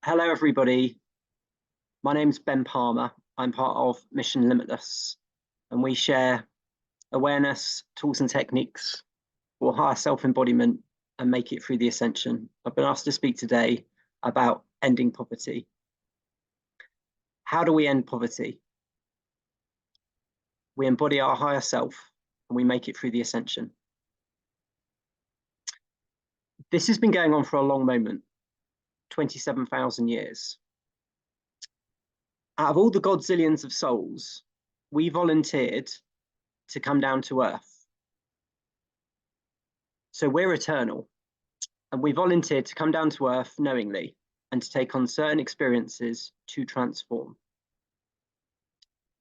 Hello, everybody. My name's Ben Palmer. I'm part of Mission Limitless, and we share awareness, tools and techniques for higher self-embodiment and make it through the ascension. I've been asked to speak today about ending poverty. How do we end poverty? We embody our higher self and we make it through the ascension. This has been going on for a long moment, 27,000 years. Out of all the godzillions of souls, we volunteered to come down to Earth. So we're eternal, and we volunteered to come down to Earth knowingly and to take on certain experiences to transform.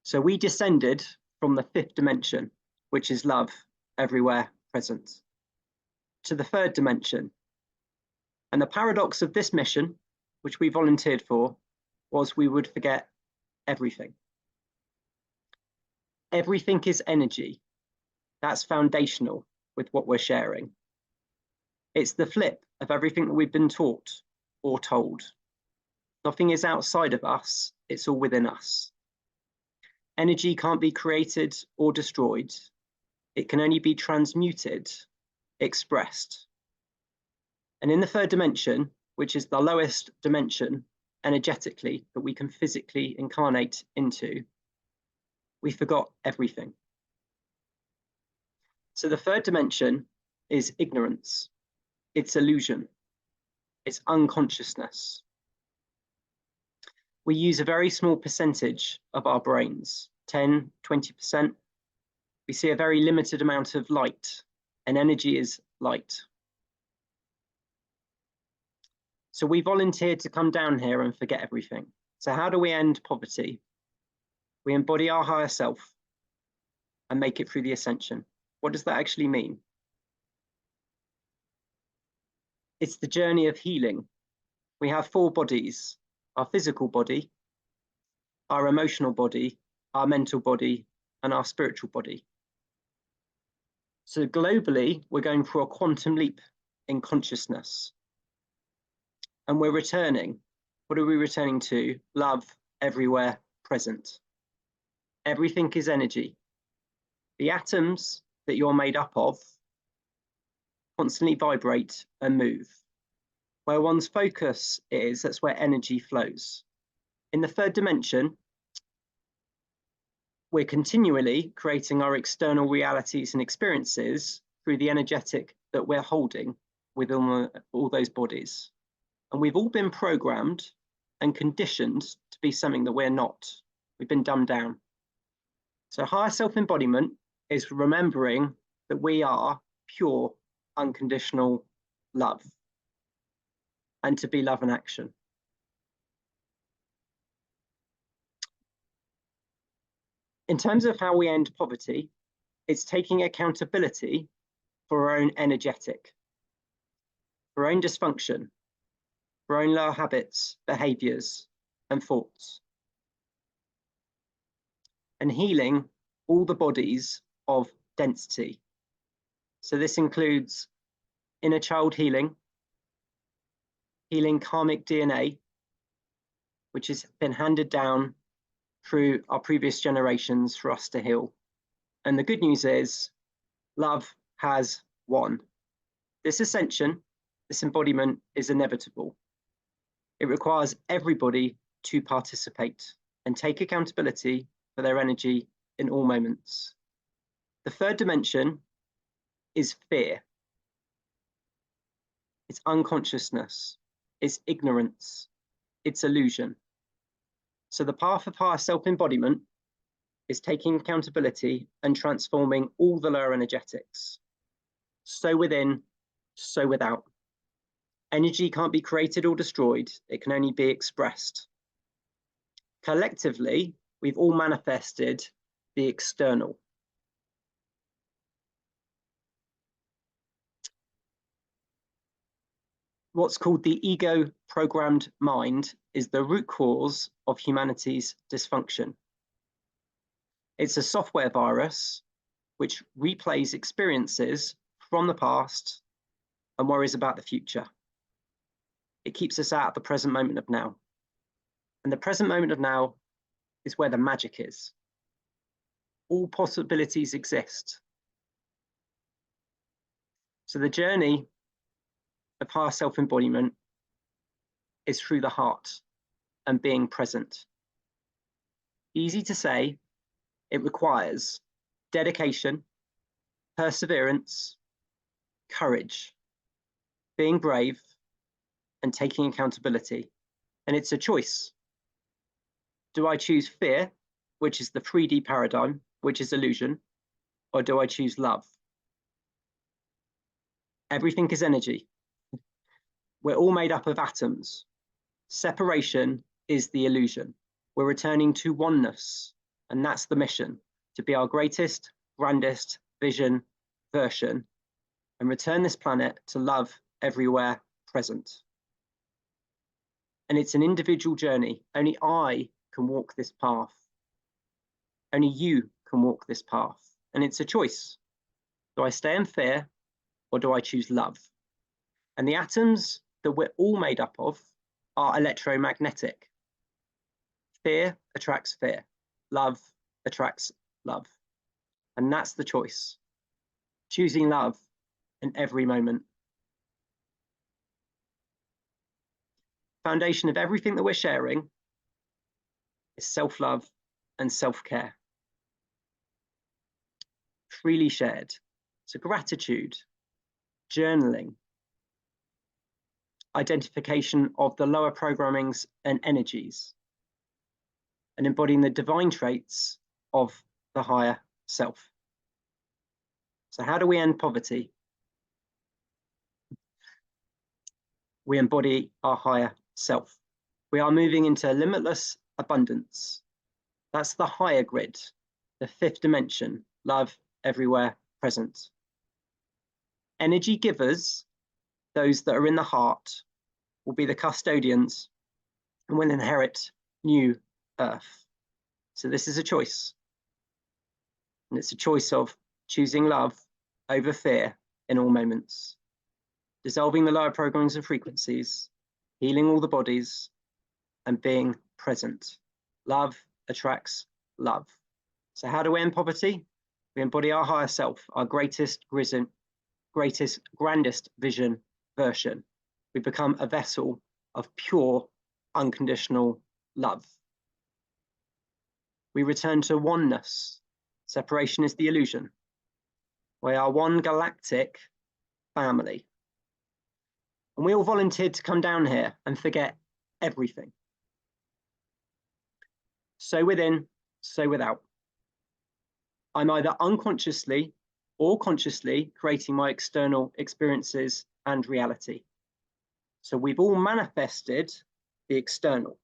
So we descended from the fifth dimension, which is love everywhere present, to the third dimension. And the paradox of this mission, which we volunteered for, was we would forget everything. Everything is energy. That's foundational with what we're sharing. It's the flip of everything that we've been taught or told. Nothing is outside of us, it's all within us. Energy can't be created or destroyed. It can only be transmuted, expressed. And in the third dimension, which is the lowest dimension energetically that we can physically incarnate into, we forgot everything. So the third dimension is ignorance, it's illusion, it's unconsciousness. We use a very small percentage of our brains, 10, 20%. We see a very limited amount of light, and energy is light. So we volunteered to come down here and forget everything. So how do we end poverty? We embody our higher self and make it through the ascension. What does that actually mean? It's the journey of healing. We have four bodies: our physical body, our emotional body, our mental body, and our spiritual body. So globally, we're going through a quantum leap in consciousness. And we're returning. What are we returning to? Love everywhere present. Everything is energy. The atoms that you're made up of constantly vibrate and move. Where one's focus is, that's where energy flows. In the third dimension, we're continually creating our external realities and experiences through the energetic that we're holding within all those bodies. And we've all been programmed and conditioned to be something that we're not. We've been dumbed down. So higher self-embodiment is remembering that we are pure, unconditional love, and to be love in action. In terms of how we end poverty, it's taking accountability for our own energetic, for our own dysfunction, for our own lower habits, behaviors, and thoughts. And healing all the bodies of density. So this includes inner child healing, healing karmic DNA, which has been handed down through our previous generations for us to heal. And the good news is, love has won. This ascension, this embodiment is inevitable. It requires everybody to participate and take accountability for their energy in all moments. The third dimension is fear. It's unconsciousness, it's ignorance, it's illusion. So the path of higher self-embodiment is taking accountability and transforming all the lower energetics. So within, so without. Energy can't be created or destroyed, it can only be expressed. Collectively, we've all manifested the external. What's called the ego-programmed mind is the root cause of humanity's dysfunction. It's a software virus which replays experiences from the past and worries about the future. It keeps us out of the present moment of now. And the present moment of now is where the magic is. All possibilities exist. So the journey of higher self-embodiment is through the heart and being present. Easy to say, it requires dedication, perseverance, courage, being brave, and taking accountability. And it's a choice. Do I choose fear, which is the 3D paradigm, which is illusion, or do I choose love? Everything is energy. We're all made up of atoms. Separation is the illusion. We're returning to oneness, and that's the mission, to be our greatest, grandest vision, version, and return this planet to love everywhere present. And it's an individual journey. Only I can walk this path. Only you can walk this path. And it's a choice. Do I stay in fear, or do I choose love? And the atoms that we're all made up of are electromagnetic. Fear attracts fear. Love attracts love. And that's the choice. Choosing love in every moment. Foundation of everything that we're sharing is self-love and self-care. Freely shared. So gratitude, journaling, identification of the lower programmings and energies, and embodying the divine traits of the higher self. So how do we end poverty? We embody our higher self. We are moving into limitless abundance. That's the higher grid, the fifth dimension, love everywhere present. Energy givers, those that are in the heart, will be the custodians and will inherit new earth. So this is a choice. And it's a choice of choosing love over fear in all moments, dissolving the lower programmings and frequencies, healing all the bodies, and being present. Love attracts love. So how do we end poverty? We embody our higher self, our greatest, grandest vision, version. We become a vessel of pure, unconditional love. We return to oneness. Separation is the illusion. We are one galactic family. And we all volunteered to come down here and forget everything. So within, so without. I'm either unconsciously or consciously creating my external experiences and reality. So we've all manifested the external.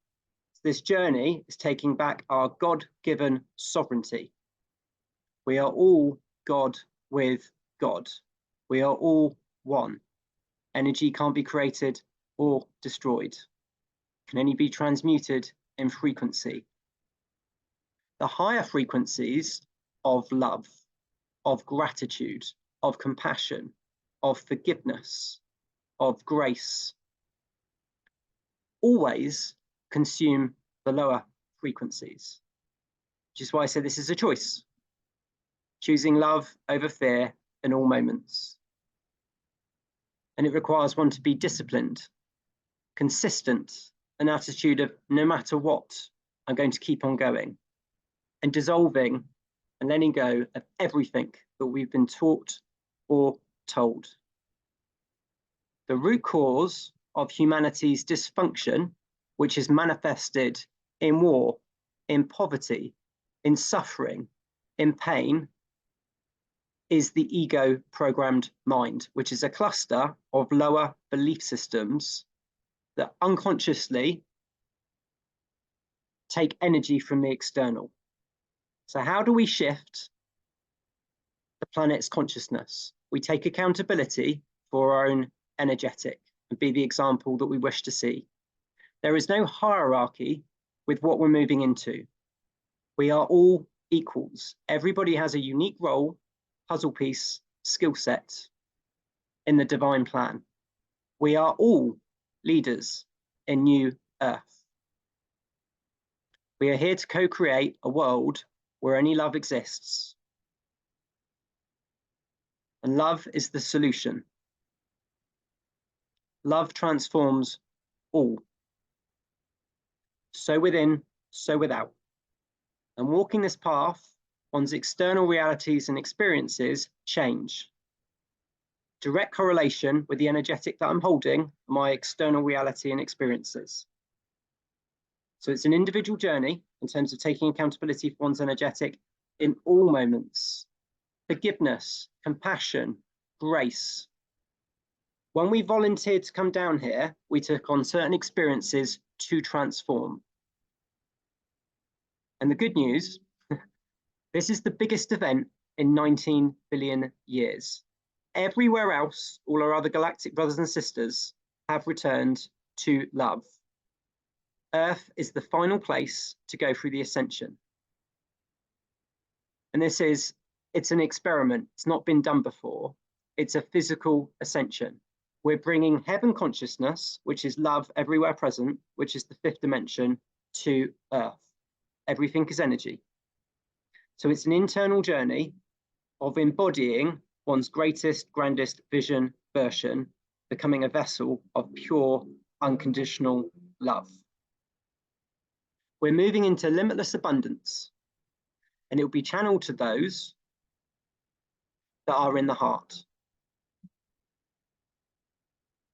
This journey is taking back our God-given sovereignty. We are all God with God. We are all one. Energy can't be created or destroyed. It can only be transmuted in frequency. The higher frequencies of love, of gratitude, of compassion, of forgiveness, of grace, always consume the lower frequencies, which is why I say this is a choice. Choosing love over fear in all moments. And it requires one to be disciplined, consistent, an attitude of no matter what, I'm going to keep on going, and dissolving and letting go of everything that we've been taught or told. The root cause of humanity's dysfunction, which is manifested in war, in poverty, in suffering, in pain, is the ego-programmed mind, which is a cluster of lower belief systems that unconsciously take energy from the external. So how do we shift the planet's consciousness? We take accountability for our own energetic and be the example that we wish to see. There is no hierarchy with what we're moving into. We are all equals. Everybody has a unique role, puzzle piece, skill set in the divine plan. We are all leaders in new earth. We are here to co-create a world where only love exists. And love is the solution. Love transforms all. So within, so without. And walking this path, one's external realities and experiences change. Direct correlation with the energetic that I'm holding, my external reality and experiences. So it's an individual journey in terms of taking accountability for one's energetic in all moments. Forgiveness, compassion, grace. When we volunteered to come down here, we took on certain experiences to transform. And the good news, this is the biggest event in 19 billion years. Everywhere else, all our other galactic brothers and sisters have returned to love. Earth is the final place to go through the ascension. And it's an experiment. It's not been done before. It's a physical ascension. We're bringing heaven consciousness, which is love everywhere present, which is the fifth dimension, to Earth. Everything is energy. So it's an internal journey of embodying one's greatest, grandest vision version, becoming a vessel of pure, unconditional love. We're moving into limitless abundance, and it will be channeled to those that are in the heart.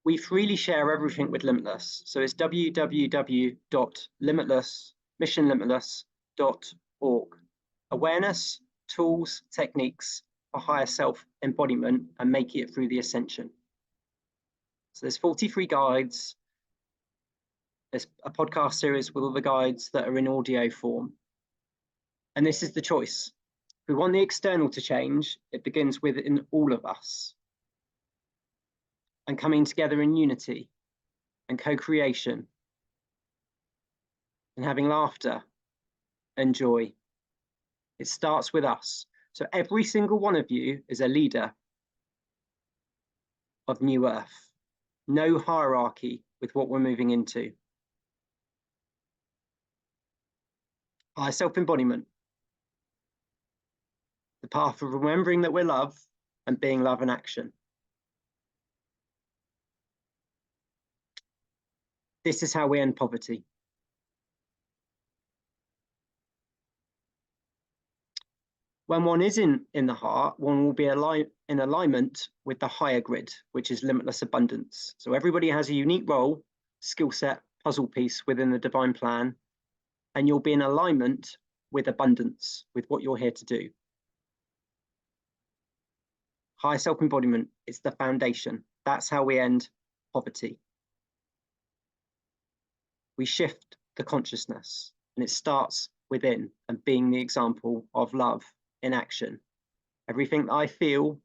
We freely share everything with Limitless. So it's www.limitless.missionlimitless.org. Awareness, tools, techniques for higher self embodiment and making it through the ascension. So there's 43 guides. There's a podcast series with all the guides that are in audio form. And this is the choice. If we want the external to change, it begins within all of us. And coming together in unity and co-creation and having laughter and joy. It starts with us. So every single one of you is a leader of New Earth. No hierarchy with what we're moving into. Higher self-embodiment. The path of remembering that we're love and being love in action. This is how we end poverty. When one is in the heart, one will be in alignment with the higher grid, which is limitless abundance. So everybody has a unique role, skill set, puzzle piece within the divine plan, and you'll be in alignment with abundance, with what you're here to do. Higher self-embodiment is the foundation. That's how we end poverty. We shift the consciousness, and it starts within and being the example of love in action. Everything that I feel,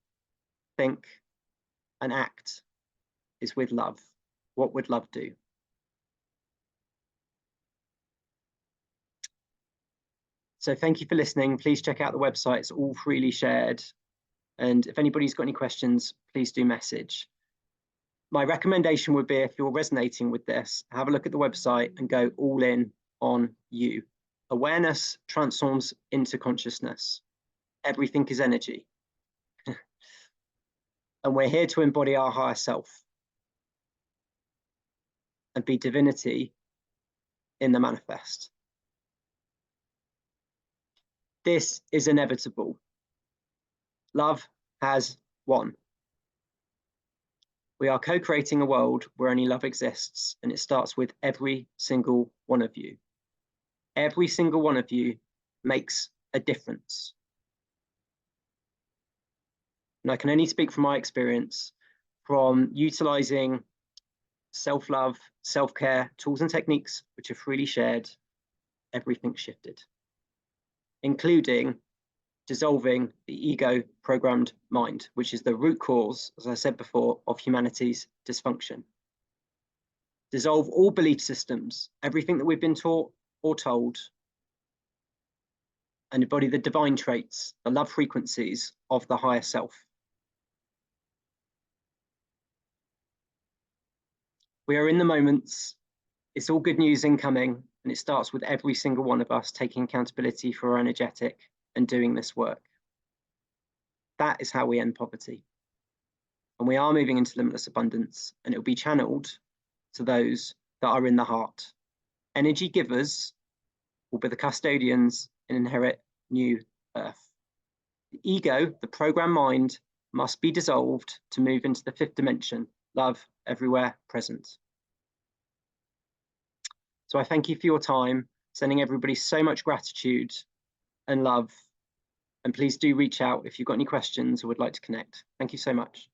think, and act is with love. What would love do? So thank you for listening. Please check out the website. It's all freely shared. And if anybody's got any questions, please do message. My recommendation would be, if you're resonating with this, have a look at the website and go all in on you. Awareness transforms into consciousness. Everything is energy. And we're here to embody our higher self and be divinity in the manifest. This is inevitable. Love has won. We are co-creating a world where only love exists, and it starts with every single one of you. Every single one of you makes a difference. And I can only speak from my experience, from utilizing self-love, self-care, tools and techniques, which are freely shared, everything shifted, including dissolving the ego-programmed mind, which is the root cause, as I said before, of humanity's dysfunction. Dissolve all belief systems, everything that we've been taught or told, and embody the divine traits, the love frequencies of the higher self. We are in the moments. It's all good news incoming, and it starts with every single one of us taking accountability for our energetic and doing this work. That is how we end poverty. And we are moving into limitless abundance, and it will be channeled to those that are in the heart. Energy givers will be the custodians and inherit new earth. The ego, the programmed mind, must be dissolved to move into the fifth dimension, love everywhere present. So I thank you for your time, sending everybody so much gratitude and love. And please do reach out if you've got any questions or would like to connect. Thank you so much.